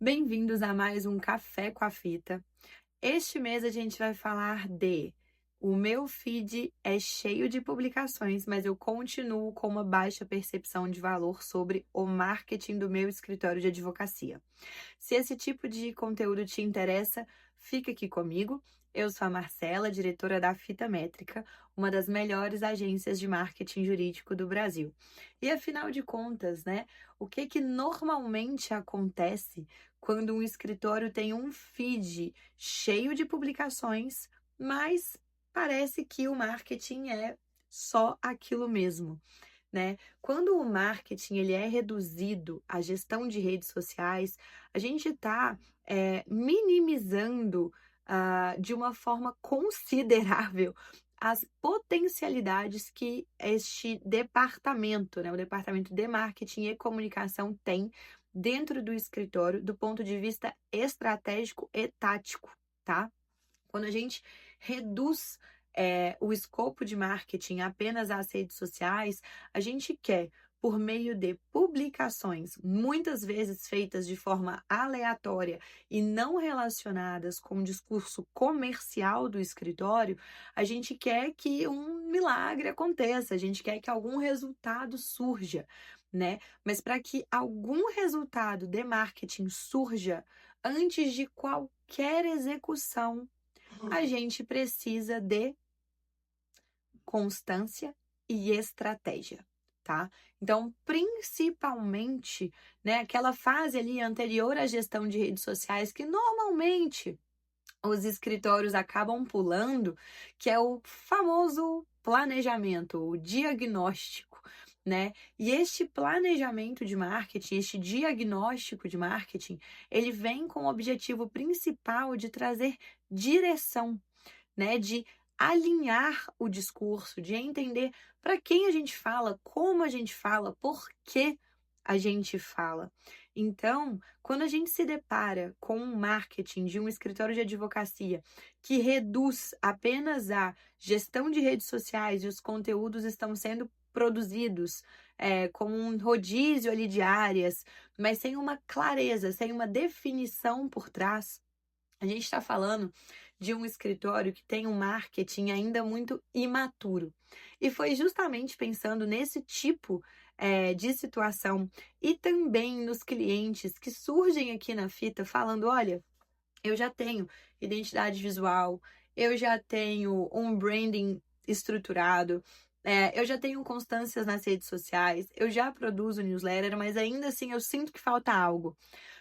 Bem-vindos a mais um Café com a Fita. Este mês a gente vai falar de o meu feed é cheio de publicações, mas eu continuo com uma baixa percepção de valor sobre o marketing do meu escritório de advocacia. Se esse tipo de conteúdo te interessa, fica aqui comigo. Eu sou a Marcela, diretora da Fita Métrica, uma das melhores agências de marketing jurídico do Brasil. E afinal de contas, né, o que normalmente acontece quando um escritório tem um feed cheio de publicações, mas parece que o marketing é só aquilo mesmo, né? Quando o marketing ele é reduzido à gestão de redes sociais, a gente está minimizando de uma forma considerável as potencialidades que este departamento, né, o departamento de marketing e comunicação tem dentro do escritório do ponto de vista estratégico e tático, tá? Quando a gente reduz o escopo de marketing apenas às redes sociais, a gente quer, por meio de publicações, muitas vezes feitas de forma aleatória e não relacionadas com o discurso comercial do escritório, a gente quer que um milagre aconteça, a gente quer que algum resultado surja, né? Mas para que algum resultado de marketing surja, antes de qualquer execução, a gente precisa de constância e estratégia, tá? Então, principalmente, né, aquela fase ali anterior à gestão de redes sociais que normalmente os escritórios acabam pulando, que é o famoso planejamento, o diagnóstico, né? E este planejamento de marketing, este diagnóstico de marketing, ele vem com o objetivo principal de trazer direção, né? De alinhar o discurso, de entender para quem a gente fala, como a gente fala, por que a gente fala. Então, quando a gente se depara com um marketing de um escritório de advocacia que reduz apenas a gestão de redes sociais e os conteúdos estão sendo produzidos com um rodízio ali de áreas, mas sem uma clareza, sem uma definição por trás, a gente está falando de um escritório que tem um marketing ainda muito imaturo. E foi justamente pensando nesse tipo de situação e também nos clientes que surgem aqui na Fita falando: olha, eu já tenho identidade visual, eu já tenho um branding estruturado, eu já tenho constâncias nas redes sociais, eu já produzo newsletter, mas ainda assim eu sinto que falta algo.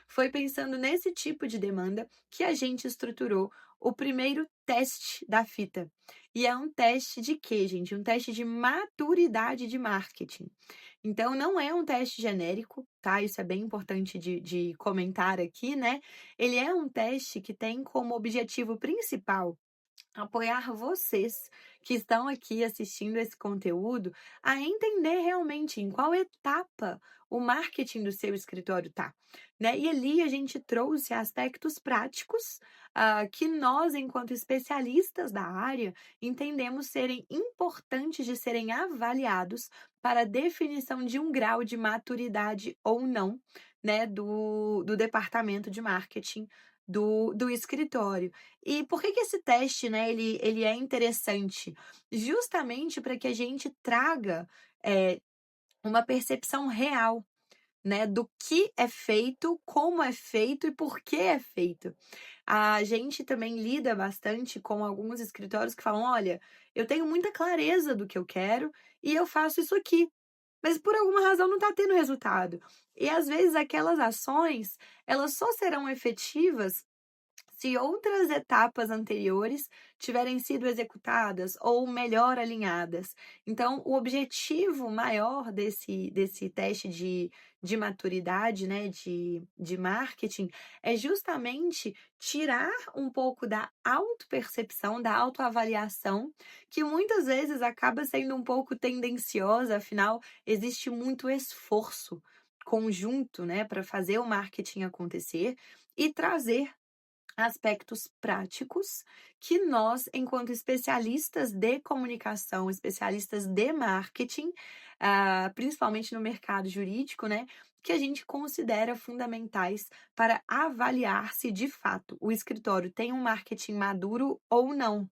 Foi pensando nesse tipo de demanda que a gente estruturou o primeiro teste da Fita. E é um teste de quê, gente? Um teste de maturidade de marketing. Então, não é um teste genérico, tá? Isso é bem importante de comentar aqui, né? Ele é um teste que tem como objetivo principal apoiar vocês que estão aqui assistindo esse conteúdo a entender realmente em qual etapa o marketing do seu escritório tá, né? E ali a gente trouxe aspectos práticos que nós, enquanto especialistas da área, entendemos serem importantes de serem avaliados para a definição de um grau de maturidade ou não, né, do departamento de marketing do escritório. E por que esse teste, né, ele é interessante? Justamente para que a gente traga uma percepção real, né, do que é feito, como é feito e por que é feito. A gente também lida bastante com alguns escritórios que falam: olha, eu tenho muita clareza do que eu quero e eu faço isso aqui, mas por alguma razão não está tendo resultado. E às vezes aquelas ações, elas só serão efetivas se outras etapas anteriores tiverem sido executadas ou melhor alinhadas. Então, o objetivo maior desse teste de maturidade, né, de marketing, é justamente tirar um pouco da autopercepção, da autoavaliação, que muitas vezes acaba sendo um pouco tendenciosa, afinal, existe muito esforço conjunto, né, para fazer o marketing acontecer e trazer aspectos práticos que nós, enquanto especialistas de comunicação, especialistas de marketing, principalmente no mercado jurídico, né, que a gente considera fundamentais para avaliar se de fato o escritório tem um marketing maduro ou não.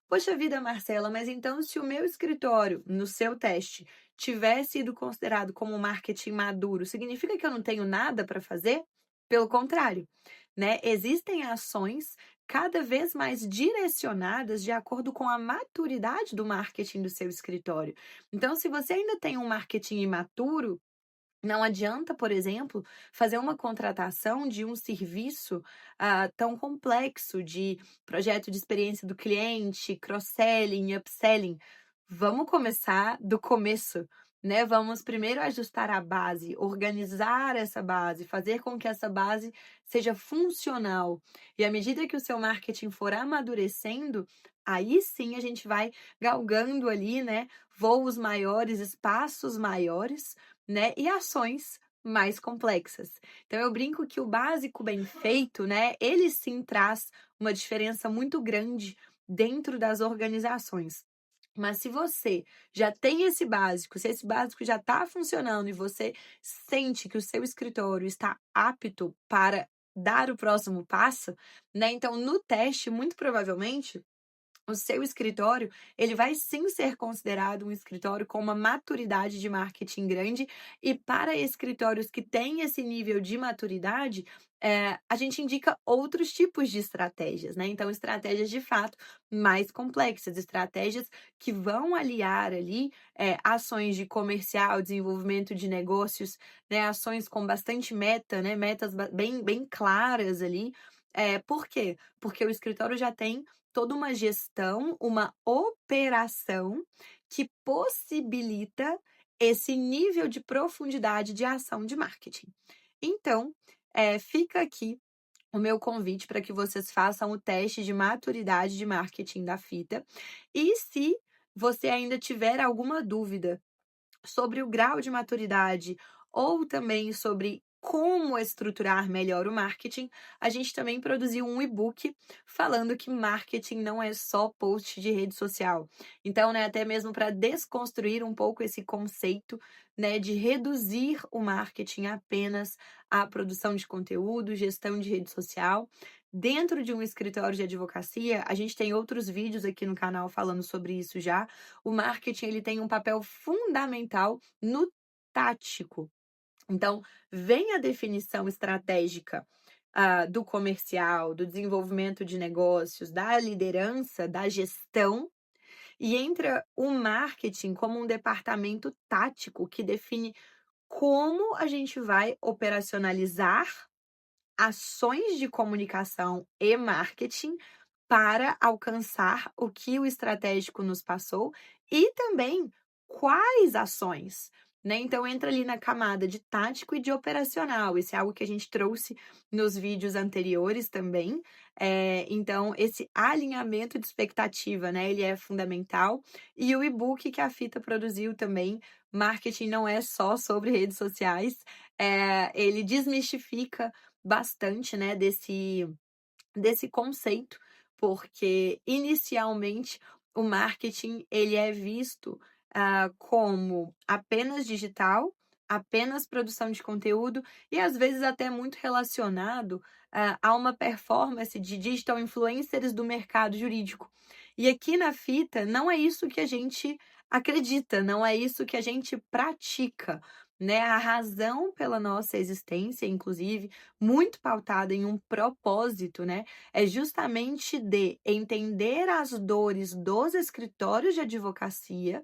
Poxa vida, Marcela, mas então se o meu escritório, no seu teste, tivesse sido considerado como marketing maduro, significa que eu não tenho nada para fazer? Pelo contrário, né? Existem ações cada vez mais direcionadas de acordo com a maturidade do marketing do seu escritório. Então, se você ainda tem um marketing imaturo, não adianta, por exemplo, fazer uma contratação de um serviço, tão complexo de projeto de experiência do cliente, cross-selling, upselling. Vamos começar do começo, né, vamos primeiro ajustar a base, organizar essa base, fazer com que essa base seja funcional. E à medida que o seu marketing for amadurecendo, aí sim a gente vai galgando ali, né, voos maiores, espaços maiores, né, e ações mais complexas. Então eu brinco que o básico bem feito, né, ele sim traz uma diferença muito grande dentro das organizações. Mas se você já tem esse básico, se esse básico já está funcionando e você sente que o seu escritório está apto para dar o próximo passo, né, então no teste, muito provavelmente, o seu escritório, ele vai sim ser considerado um escritório com uma maturidade de marketing grande, e para escritórios que têm esse nível de maturidade, a gente indica outros tipos de estratégias, né. Então estratégias de fato mais complexas, estratégias que vão aliar ali, ações de comercial, desenvolvimento de negócios, né, ações com bastante meta, né, metas bem claras ali. Por quê? Porque o escritório já tem toda uma gestão, uma operação que possibilita esse nível de profundidade de ação de marketing. Então, fica aqui o meu convite para que vocês façam o teste de maturidade de marketing da fita. E se você ainda tiver alguma dúvida sobre o grau de maturidade ou também sobre como estruturar melhor o marketing, a gente também produziu um e-book falando que marketing não é só post de rede social. Então, né, até mesmo para desconstruir um pouco esse conceito, né, de reduzir o marketing apenas à produção de conteúdo, gestão de rede social. Dentro de um escritório de advocacia, a gente tem outros vídeos aqui no canal falando sobre isso já. O marketing ele tem um papel fundamental no tático. Então, vem a definição estratégica, do comercial, do desenvolvimento de negócios, da liderança, da gestão, e entra o marketing como um departamento tático que define como a gente vai operacionalizar ações de comunicação e marketing para alcançar o que o estratégico nos passou, e também quais ações, né? Então entra ali na camada de tático e de operacional. Isso é algo que a gente trouxe nos vídeos anteriores também. Então esse alinhamento de expectativa, né? Ele é fundamental. E o e-book que a Fita produziu também, Marketing não é só sobre redes sociais, ele desmistifica bastante, né, desse conceito, porque inicialmente o marketing ele é visto, como apenas digital, apenas produção de conteúdo e às vezes até muito relacionado, a uma performance de digital influencers do mercado jurídico. E aqui na Fita não é isso que a gente acredita, não é isso que a gente pratica, né. A razão pela nossa existência, inclusive, muito pautada em um propósito, né, é justamente de entender as dores dos escritórios de advocacia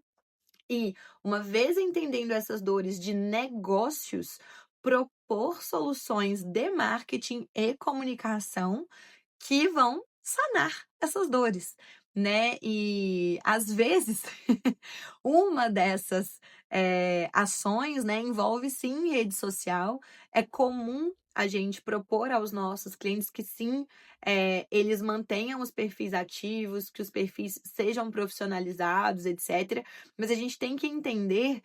e, uma vez entendendo essas dores de negócios, propor soluções de marketing e comunicação que vão sanar essas dores, né. E, às vezes, uma dessas, ações, né, envolve sim rede social. É comum a gente propor aos nossos clientes que sim, eles mantenham os perfis ativos, que os perfis sejam profissionalizados, etcétera, mas a gente tem que entender,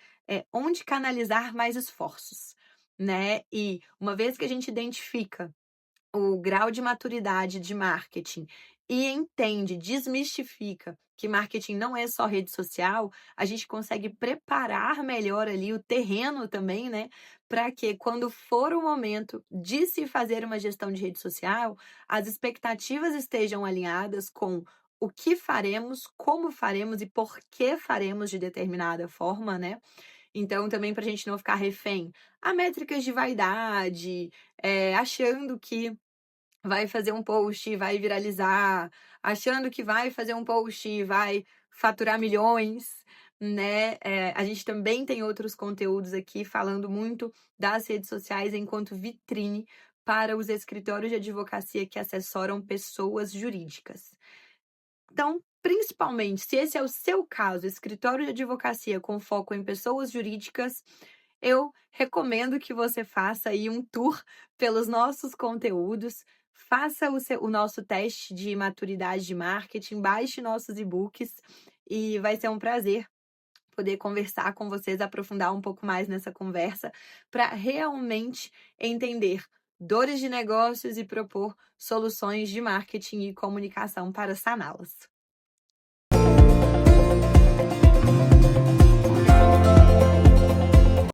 onde canalizar mais esforços, né. E, uma vez que a gente identifica o grau de maturidade de marketing e entende, desmistifica que marketing não é só rede social, a gente consegue preparar melhor ali o terreno também, né, para que quando for o momento de se fazer uma gestão de rede social, as expectativas estejam alinhadas com o que faremos, como faremos e por que faremos de determinada forma, né. Então também para a gente não ficar refém a métricas de vaidade, achando que vai fazer um post e vai viralizar, achando que vai fazer um post e vai faturar milhões, né. A gente também tem outros conteúdos aqui falando muito das redes sociais enquanto vitrine para os escritórios de advocacia que assessoram pessoas jurídicas. Então, principalmente, se esse é o seu caso, escritório de advocacia com foco em pessoas jurídicas, eu recomendo que você faça aí um tour pelos nossos conteúdos, faça o nosso teste de maturidade de marketing, baixe nossos e-books e vai ser um prazer poder conversar com vocês, aprofundar um pouco mais nessa conversa, para realmente entender dores de negócios e propor soluções de marketing e comunicação para saná-las.